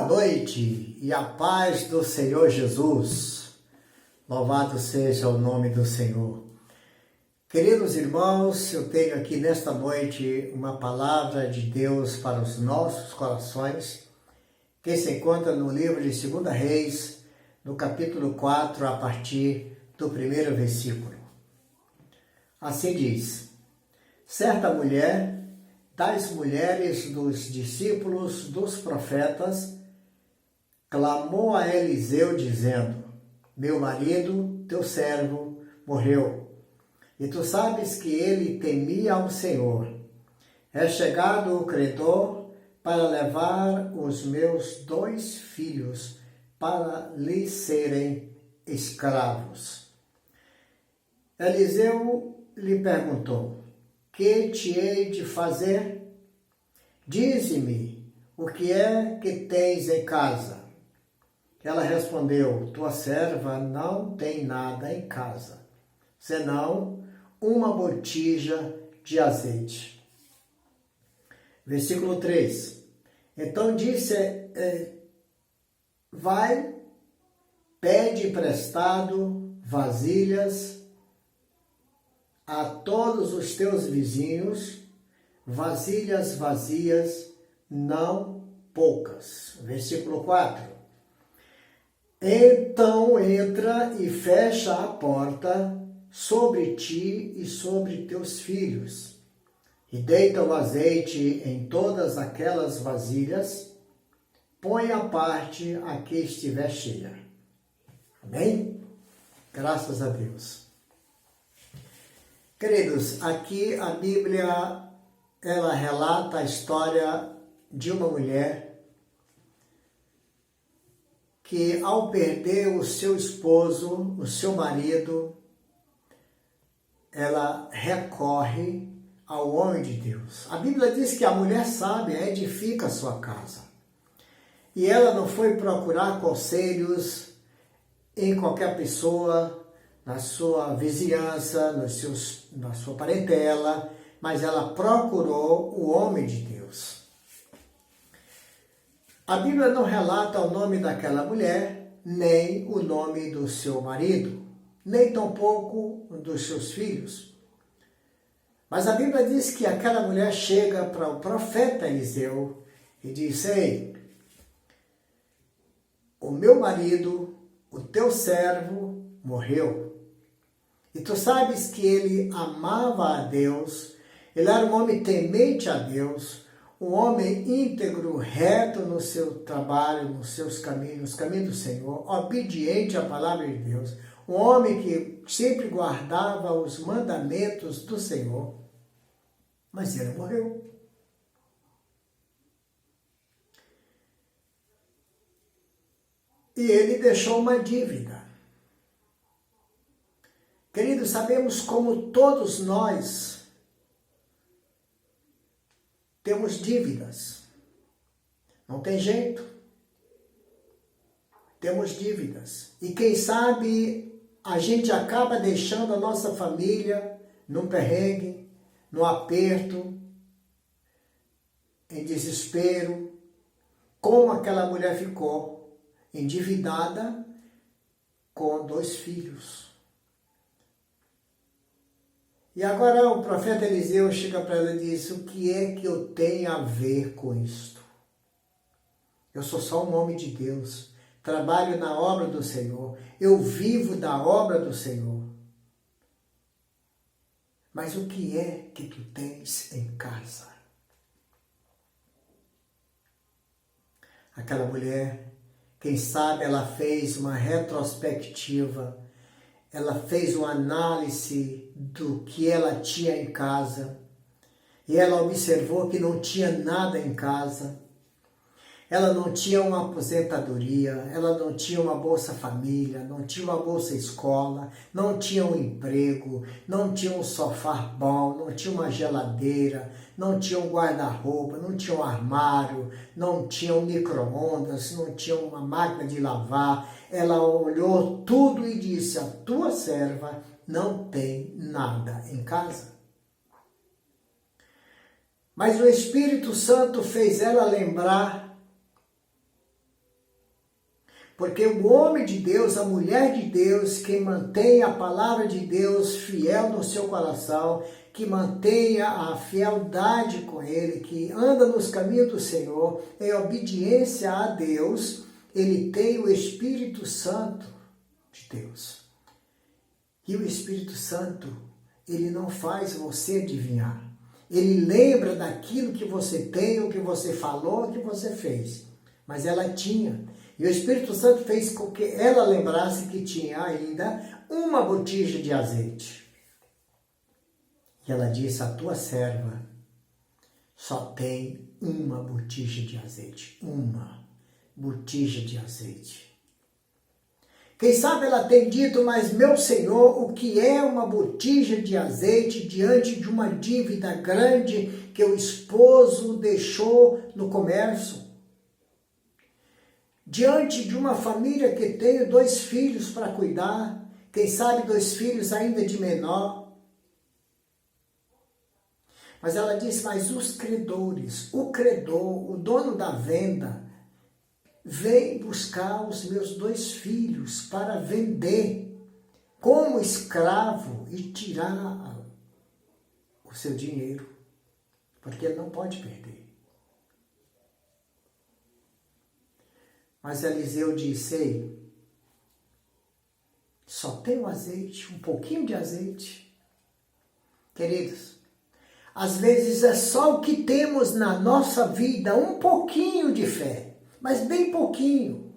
noite e a paz do Senhor Jesus. Louvado seja o nome do Senhor. Queridos irmãos, eu tenho aqui nesta noite uma palavra de Deus para os nossos corações, que se encontra no livro de 2 Reis, no capítulo 4, a partir do primeiro versículo. Assim diz: certa mulher, das mulheres dos discípulos dos profetas, clamou a Eliseu dizendo: meu marido, teu servo, morreu, e tu sabes que ele temia ao Senhor. É chegado o credor para levar os meus 2 filhos para lhe serem escravos. Eliseu lhe perguntou: que te hei de fazer? Dize-me, o que é que tens em casa? Ela respondeu: tua serva não tem nada em casa, senão uma botija de azeite. Versículo 3. Então disse: vai, pede emprestado vasilhas a todos os teus vizinhos, vasilhas vazias, não poucas. Versículo 4. Então entra e fecha a porta sobre ti e sobre teus filhos, e deita o azeite em todas aquelas vasilhas, põe à parte a que estiver cheia. Amém? Graças a Deus. Queridos, aqui a Bíblia, ela relata a história de uma mulher que, ao perder o seu esposo, o seu marido, ela recorre ao homem de Deus. A Bíblia diz que a mulher sábia edifica a sua casa. E ela não foi procurar conselhos em qualquer pessoa, na sua vizinhança, na sua parentela, mas ela procurou o homem de Deus. A Bíblia não relata o nome daquela mulher, nem o nome do seu marido, nem tampouco dos seus filhos. Mas a Bíblia diz que aquela mulher chega para o profeta Eliseu e diz: ei, o meu marido, o teu servo, morreu. E tu sabes que ele amava a Deus, ele era um homem temente a Deus, um homem íntegro, reto no seu trabalho, nos seus caminhos, nos caminhos do Senhor, obediente à palavra de Deus, um homem que sempre guardava os mandamentos do Senhor, mas ele morreu. E ele deixou uma dívida. Queridos, sabemos como todos nós temos dívidas. Não tem jeito. Temos dívidas. E quem sabe a gente acaba deixando a nossa família num perrengue, num aperto, em desespero, como aquela mulher ficou, endividada com 2 filhos. E agora o profeta Eliseu chega para ela e diz: o que é que eu tenho a ver com isto? Eu sou só um homem de Deus, trabalho na obra do Senhor, eu vivo da obra do Senhor. Mas o que é que tu tens em casa? Aquela mulher, quem sabe ela fez uma retrospectiva, ela fez uma análise do que ela tinha em casa e ela observou que não tinha nada em casa. Ela não tinha uma aposentadoria, ela não tinha uma Bolsa Família, não tinha uma Bolsa Escola, não tinha um emprego, não tinha um sofá bom, não tinha uma geladeira, não tinha um guarda-roupa, não tinha um armário, não tinha um micro-ondas, não tinha uma máquina de lavar. Ela olhou tudo e disse: a tua serva não tem nada em casa. Mas o Espírito Santo fez ela lembrar Porque o homem de Deus, a mulher de Deus, que mantém a palavra de Deus fiel no seu coração, que mantenha a fieldade com Ele, que anda nos caminhos do Senhor, em obediência a Deus, ele tem o Espírito Santo de Deus. E o Espírito Santo, ele não faz você adivinhar. Ele lembra daquilo que você tem, o que você falou, o que você fez. Mas ela tinha. E o Espírito Santo fez com que ela lembrasse que tinha ainda uma botija de azeite. E ela disse, a tua serva só tem uma botija de azeite. Uma botija de azeite. Quem sabe ela tem dito, mas meu Senhor, o que é uma botija de azeite diante de uma dívida grande que o esposo deixou no comércio? Diante de uma família que tem 2 filhos para cuidar, quem sabe 2 filhos ainda de menor. Mas ela disse, mas os credores, o credor, o dono da venda, vem buscar os meus 2 filhos para vender como escravo e tirar o seu dinheiro, porque ele não pode perder. Mas Eliseu disse, ei, só tem o azeite, um pouquinho de azeite. Queridos, às vezes é só o que temos na nossa vida, um pouquinho de fé. Mas bem pouquinho,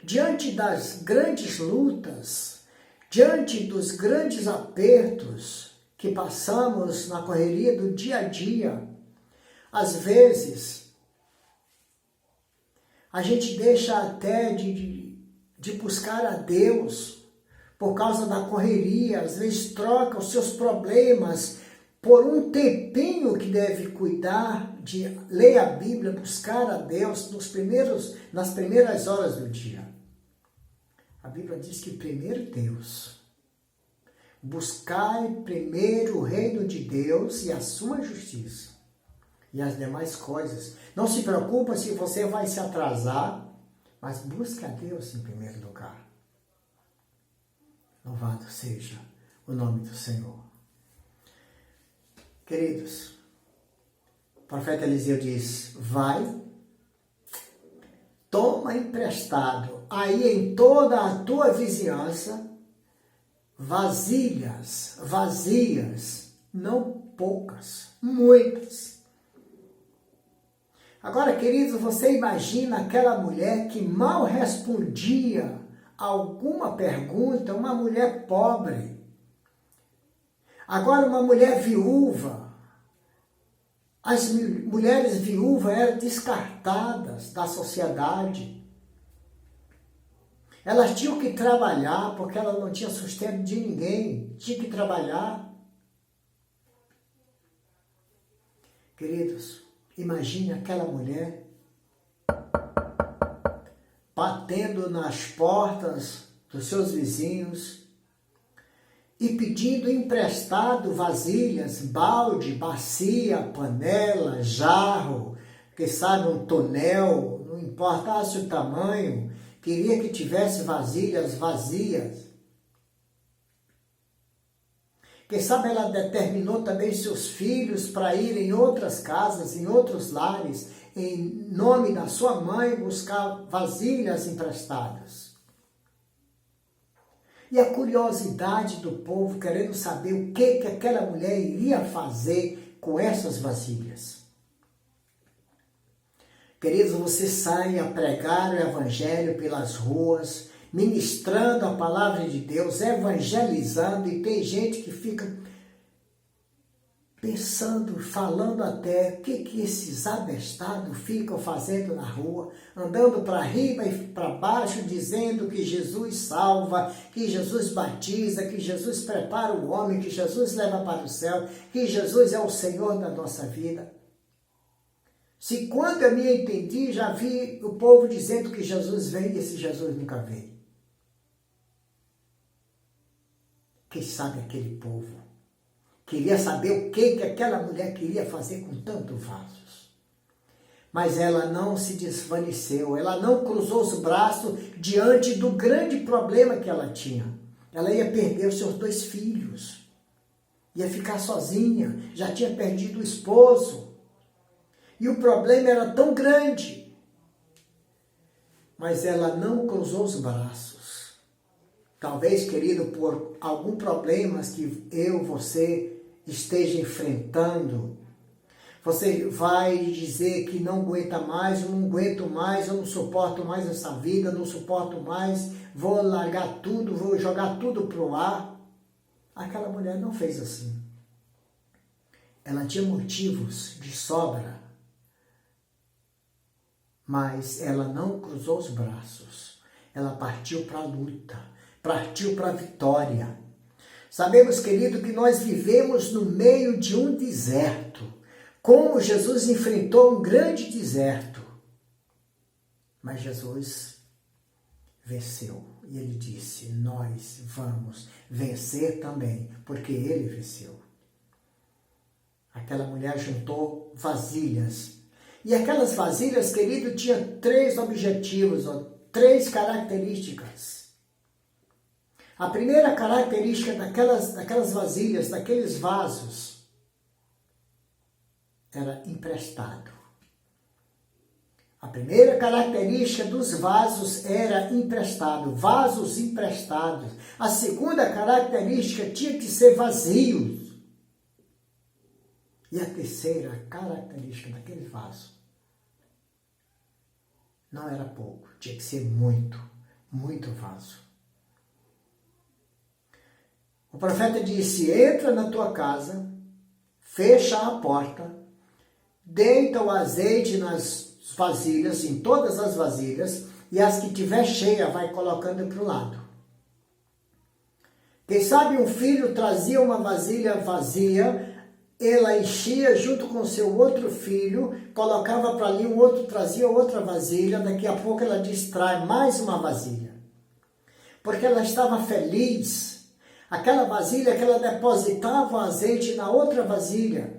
diante das grandes lutas, diante dos grandes apertos que passamos na correria do dia a dia, às vezes, a gente deixa até de buscar a Deus por causa da correria, às vezes troca os seus problemas por um tempinho que deve cuidar de ler a Bíblia, buscar a Deus nas primeiras horas do dia. A Bíblia diz que primeiro Deus. Buscai primeiro o reino de Deus e a sua justiça. E as demais coisas. Não se preocupa se você vai se atrasar, mas busque a Deus em primeiro lugar. Louvado seja o nome do Senhor. Queridos, o profeta Eliseu diz, vai, toma emprestado aí em toda a tua vizinhança vasilhas vazias, não poucas, muitas. Agora, queridos, você imagina aquela mulher que mal respondia a alguma pergunta, uma mulher pobre. Agora, uma mulher viúva. As mulheres viúvas eram descartadas da sociedade. Elas tinham que trabalhar, porque ela não tinha sustento de ninguém. Tinha que trabalhar. Queridos, imagine aquela mulher batendo nas portas dos seus vizinhos e pedindo emprestado vasilhas, balde, bacia, panela, jarro, quem sabe um tonel, não importasse o tamanho, queria que tivesse vasilhas vazias. Quem sabe ela determinou também seus filhos para irem em outras casas, em outros lares, em nome da sua mãe, buscar vasilhas emprestadas. E a curiosidade do povo querendo saber o que aquela mulher iria fazer com essas vasilhas. Queridos, você sai a pregar o evangelho pelas ruas, ministrando a palavra de Deus, evangelizando, e tem gente que fica pensando, falando até o que esses abestados ficam fazendo na rua, andando para riba e para baixo, dizendo que Jesus salva, que Jesus batiza, que Jesus prepara o homem, que Jesus leva para o céu, que Jesus é o Senhor da nossa vida. Se quando eu me entendi, já vi o povo dizendo que Jesus vem e esse Jesus nunca veio. Quem sabe aquele povo queria saber o que aquela mulher queria fazer com tantos vasos. Mas ela não se desvaneceu, ela não cruzou os braços diante do grande problema que ela tinha. Ela ia perder os seus 2 filhos, ia ficar sozinha, já tinha perdido o esposo. E o problema era tão grande, mas ela não cruzou os braços. Talvez, querido, por algum problema que você esteja enfrentando, você vai dizer que não aguenta mais, eu não aguento mais, eu não suporto mais essa vida, não suporto mais, vou largar tudo, vou jogar tudo pro ar. Aquela mulher não fez assim. Ela tinha motivos de sobra, mas ela não cruzou os braços. Ela partiu para a luta, partiu para a vitória. Sabemos, querido, que nós vivemos no meio de um deserto. Como Jesus enfrentou um grande deserto. Mas Jesus venceu. E ele disse, nós vamos vencer também, porque ele venceu. Aquela mulher juntou vasilhas. E aquelas vasilhas, querido, tinham 3 objetivos, 3 características. A primeira característica daquelas vasilhas, daqueles vasos, era emprestado. A primeira característica dos vasos era emprestado, vasos emprestados. A segunda característica tinha que ser vazios. E a terceira característica daquele vaso não era pouco, tinha que ser muito, muito vaso. O profeta disse, entra na tua casa, fecha a porta, deita o azeite nas vasilhas, em todas as vasilhas, e as que tiver cheia vai colocando para o lado. Quem sabe um filho trazia uma vasilha vazia, ela enchia junto com seu outro filho, colocava para ali, o outro trazia outra vasilha, daqui a pouco ela distrai mais uma vasilha. Porque ela estava feliz. Aquela vasilha que ela depositava o azeite na outra vasilha.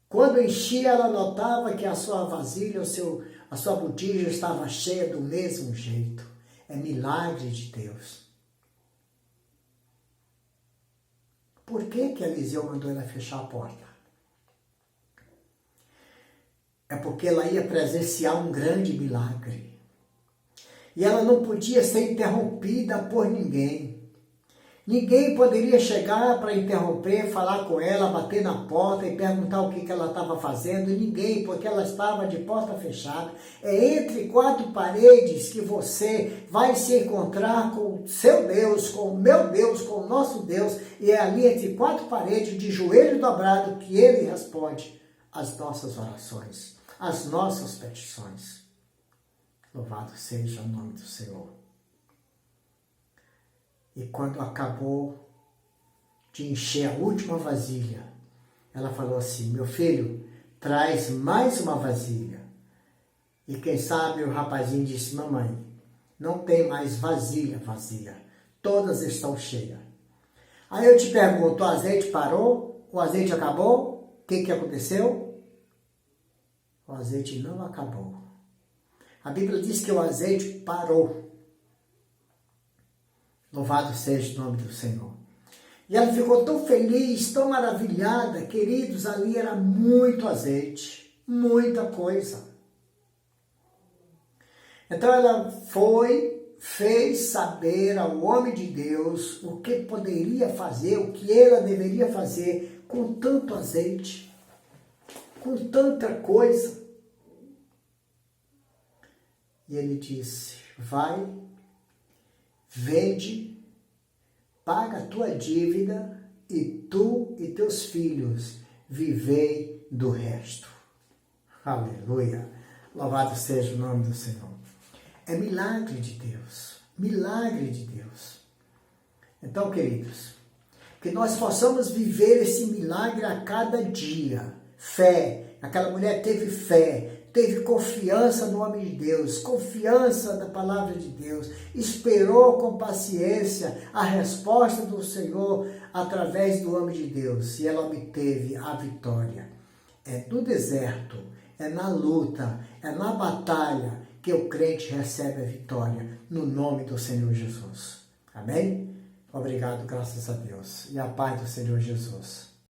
Quando enchia, ela notava que a sua vasilha, a sua botija estava cheia do mesmo jeito. É milagre de Deus. Por que Eliseu mandou ela fechar a porta? É porque ela ia presenciar um grande milagre. E ela não podia ser interrompida por ninguém. Ninguém poderia chegar para interromper, falar com ela, bater na porta e perguntar o que ela estava fazendo. Ninguém, porque ela estava de porta fechada. É entre 4 paredes que você vai se encontrar com o seu Deus, com o meu Deus, com o nosso Deus. E é ali entre 4 paredes, de joelho dobrado, que Ele responde às nossas orações, às nossas petições. Louvado seja o nome do Senhor. E quando acabou de encher a última vasilha, ela falou assim, meu filho, traz mais uma vasilha. E quem sabe o rapazinho disse, mamãe, não tem mais vasilha vazia, todas estão cheias. Aí eu te pergunto, o azeite parou? O azeite acabou? O que aconteceu? O azeite não acabou. A Bíblia diz que o azeite parou. Louvado seja o nome do Senhor. E ela ficou tão feliz, tão maravilhada, queridos, ali era muito azeite, muita coisa. Então ela fez saber ao homem de Deus o que poderia fazer, o que ela deveria fazer com tanto azeite, com tanta coisa. E ele disse, vai, vende, paga a tua dívida e tu e teus filhos vivei do resto. Aleluia! Louvado seja o nome do Senhor. É milagre de Deus, milagre de Deus. Então, queridos, que nós possamos viver esse milagre a cada dia. Fé, aquela mulher teve fé, teve confiança no homem de Deus, confiança na palavra de Deus, esperou com paciência a resposta do Senhor através do homem de Deus, e ela obteve a vitória. É no deserto, é na luta, é na batalha que o crente recebe a vitória, no nome do Senhor Jesus. Amém? Obrigado, graças a Deus. E a paz do Senhor Jesus.